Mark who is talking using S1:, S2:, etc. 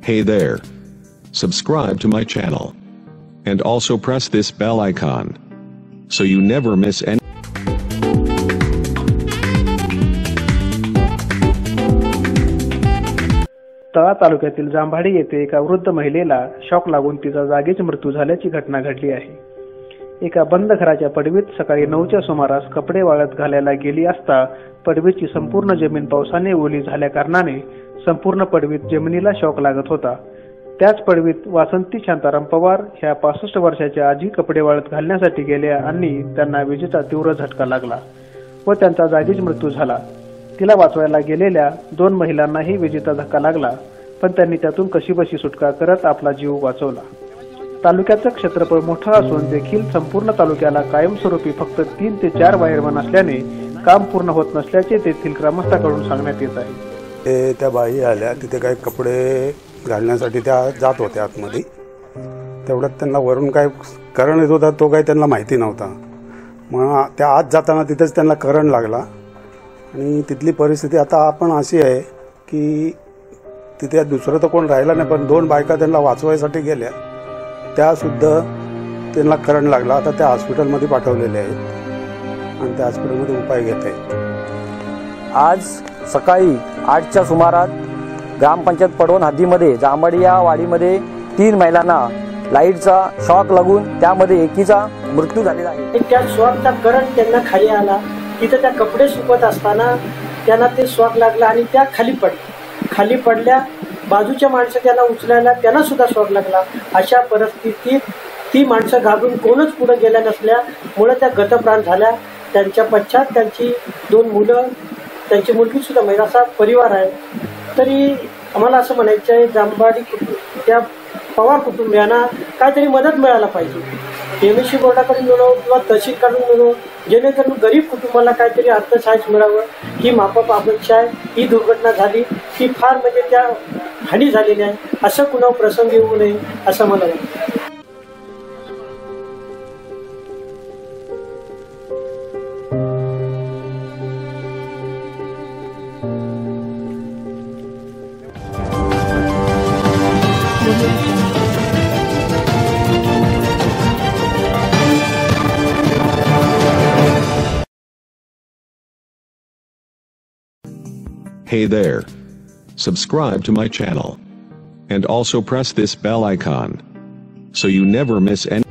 S1: Hey there. Subscribe to my channel. And also press this bell icon. So you never miss any.
S2: तळा तालुक्यातील जांभाडी येथे एका वृद्ध महिलेला शॉक लागून तिचा जागीच मृत्यू झाल्याची घटना घडली आहे. एका बंद घराच्या पडवीत सकाळी 9च्या सुमारास कपडे वाळत घालायला गेली असता पडवीची संपूर्ण जमीन पावसाने ओली झाल्या कारणाने संपूर्ण पडवीत जमिनीला शॉक लागत होता. त्याच पडवीत वासंती शांताराम पवार ह्या 65 वर्षाच्या आजी कपडे वाळत घालण्यासाठी गेल्या आणि त्यांना विजेचा तीव्र झटका लागला व त्यांचा जागीच मृत्यू झाला. तिला वाचवायला गेलेल्या 2 महिलांनाही विजेचा धक्का लागला, पण त्यांनी त्यातून कशीबशी सुटका करत आपला जीव वाचवला. तालुक्याचं क्षेत्रफळ मोठं असून देखील संपूर्ण तालुक्याला कायमस्वरूपी फक्त 3 ते 4 वायरमन असल्याने काम पूर्ण होत नसल्याचे तेथील ग्रामस्थांकडून सांगण्यात येत आहे.
S3: त्या बाई आल्या, तिथे काही कपडे घालण्यासाठी त्या जात होत्या आतमध्ये. तेवढ्यात त्यांना वरून काय करंट येत होता, तो काही त्यांना माहिती नव्हता. मग त्या आत जाताना तिथेच त्यांना करंट लागला आणि तिथली परिस्थिती आता आपण अशी आहे की तिथे दुसरं तर कोण राहिलं नाही, पण 2 बायका त्यांना वाचवायसाठी गेल्या, त्यासुद्धा त्यांना करंट लागला. आता त्या हॉस्पिटलमध्ये पाठवलेले आहेत आणि त्या हॉस्पिटलमध्ये उपाय घेत आहेत.
S4: आज सकाळी 8च्या सुमारास ग्रामपंचायत पडवण हद्दीमध्ये जांभाडी या वाडीमध्ये 3 महिलांना लाईटचा शॉक लागून त्यामध्ये एकीचा मृत्यू झालेला आहे.
S5: त्या शॉकचा करंट त्यांना खाली आला. तिथे त्या कपडे सुकत असताना त्यांना ते शॉक लागला आणि त्या खाली पडल्या. बाजूच्या माणसं त्यांना उचलायला त्यांना सुद्धा शॉक लागला. अशा परिस्थितीत ती माणसं घाबरून कोणच पुढे गेल्या नसल्यामुळे त्या गतप्राण झाल्या. त्यांच्या पश्चात त्यांची 2 मुलं, त्यांची मुलगी सुद्धा महिला, असा परिवार आहे. तरी आम्हाला असं म्हणायचं आहे, जांभाडी त्या पवार कुटुंबियांना काहीतरी मदत मिळायला पाहिजे. एमएससी बोर्डाकडून मिळो किंवा तहसीलकडून मिळो, जेणेकरून गरीब कुटुंबाला काहीतरी अर्थसहाय्य मिळावं ही माफक अपेक्षा आहे. ही दुर्घटना झाली ही फार म्हणजे त्या हानी झालेली आहे. असं कुणा प्रसंग येऊ नये असं मला वाटतं.
S1: Hey there. Subscribe to my channel. And also press this bell icon. So you never miss any.